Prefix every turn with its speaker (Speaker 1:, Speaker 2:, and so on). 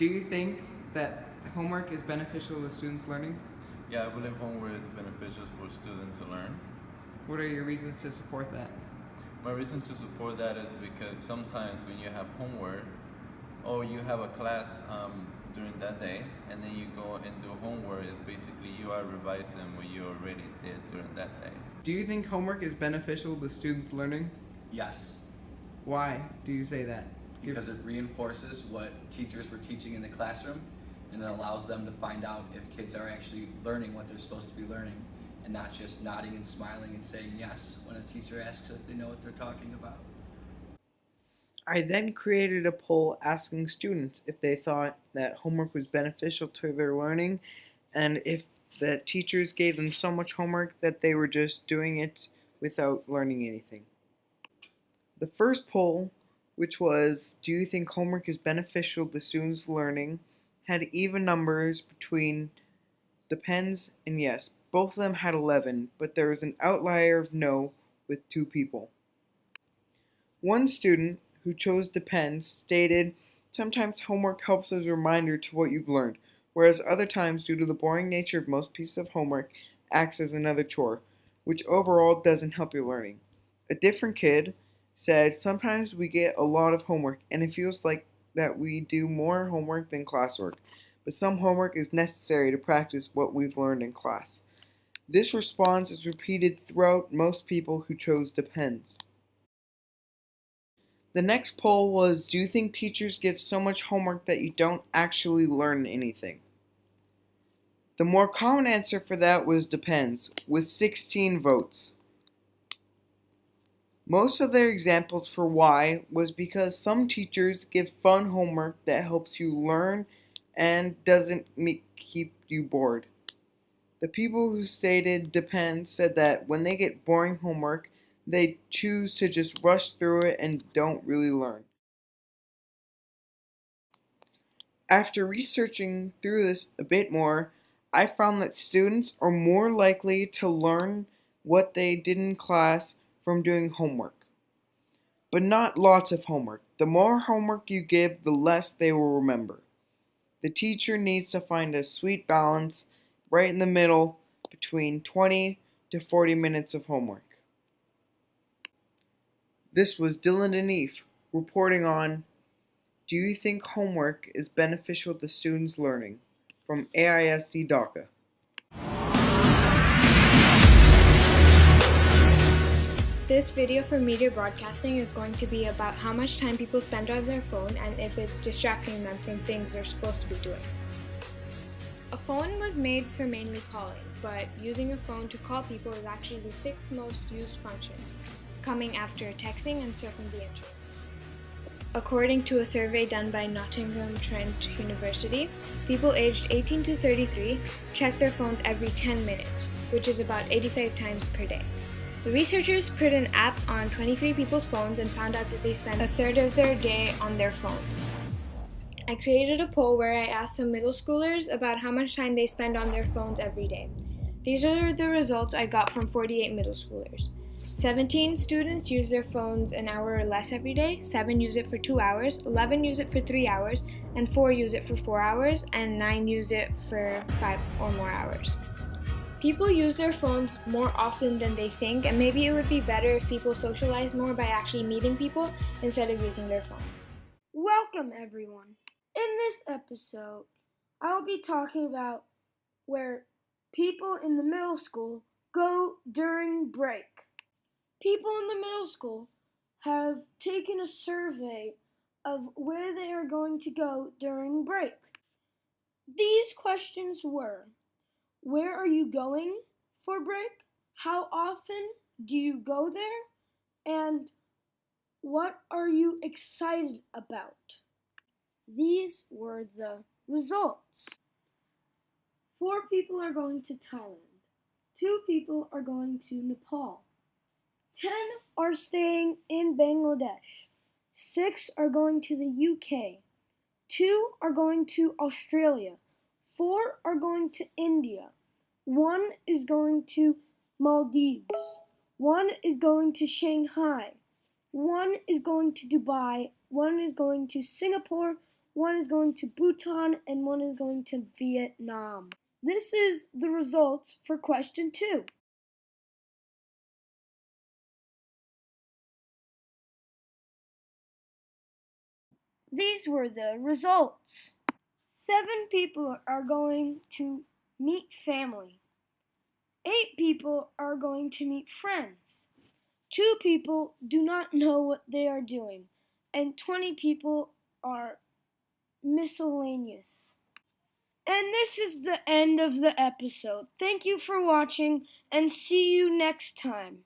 Speaker 1: Do you think that homework is beneficial to students' learning?
Speaker 2: Yeah, I believe homework is beneficial for students to learn.
Speaker 1: What are your reasons to support that?
Speaker 2: My reasons to support that is because sometimes when you have homework, or you have a class during that day, and then you go and do homework, is basically you are revising what you already did during that day.
Speaker 1: Do you think homework is beneficial to students' learning?
Speaker 3: Yes,
Speaker 1: Why do you say that?
Speaker 3: because it reinforces what teachers were teaching in the classroom, and it allows them to find out if kids are actually learning what they're supposed to be learning, and not just nodding and smiling and saying yes when a teacher asks if they know what they're talking about.
Speaker 4: I then created a poll asking students if they thought that homework was beneficial to their learning and if the teachers gave them so much homework that they were just doing it without learning anything. The first poll, which was, do you think homework is beneficial to students' learning, had even numbers between depends and yes. Both of them had 11, but there was an outlier of no with 2 people. One student who chose depends stated, sometimes homework helps as a reminder to what you've learned, whereas other times, due to the boring nature of most pieces of homework, acts as another chore, which overall doesn't help your learning. A different kid said, sometimes we get a lot of homework and it feels like that we do more homework than classwork, but some homework is necessary to practice what we've learned in class. This response is repeated throughout most people who chose depends. The next poll was, do you think teachers give so much homework that you don't actually learn anything? The more common answer for that was depends, with 16 votes. Most of their examples for why was because some teachers give fun homework that helps you learn and doesn't keep you bored. The people who stated depends said that when they get boring homework, they choose to just rush through it and don't really learn. After researching through this a bit more, I found that students are more likely to learn what they did in class from doing homework. But not lots of homework. The more homework you give, the less they will remember. The teacher needs to find a sweet balance right in the middle between 20 to 40 minutes of homework. This was Dylan and Eve reporting on Do you think homework is beneficial to students' learning? From AISD Dhaka.
Speaker 5: This video for media broadcasting is going to be about how much time people spend on their phone and if it's distracting them from things they're supposed to be doing. A phone was made for mainly calling, but using a phone to call people is actually the 6th most used function, coming after texting and surfing the internet. According to a survey done by Nottingham Trent University, people aged 18 to 33 check their phones every 10 minutes, which is about 85 times per day. The researchers put an app on 23 people's phones and found out that they spend a third of their day on their phones. I created a poll where I asked some middle schoolers about how much time they spend on their phones every day. These are the results I got from 48 middle schoolers. 17 students use their phones an hour or less every day, 7 use it for 2 hours, 11 use it for 3 hours, and 4 use it for 4 hours, and 9 use it for 5 or more hours. People use their phones more often than they think, and maybe it would be better if people socialize more by actually meeting people instead of using their phones.
Speaker 6: Welcome, everyone. In this episode, I will be talking about where people in the middle school go during break. People in the middle school have taken a survey of where they are going to go during break. These questions were, where are you going for break? How often do you go there? And what are you excited about? These were the results. 4 people are going to Thailand. 2 people are going to Nepal. 10 are staying in Bangladesh. 6 are going to the UK. 2 are going to Australia. 4 are going to India. 1 is going to Maldives. 1 is going to Shanghai. 1 is going to Dubai. 1 is going to Singapore. one is going to Bhutan, and one is going to Vietnam. This is the results for question 2. These were the results. 7 people are going to meet family. 8 people are going to meet friends. 2 people do not know what they are doing, and 20 people are miscellaneous. And this is the end of the episode. Thank you for watching, and see you next time.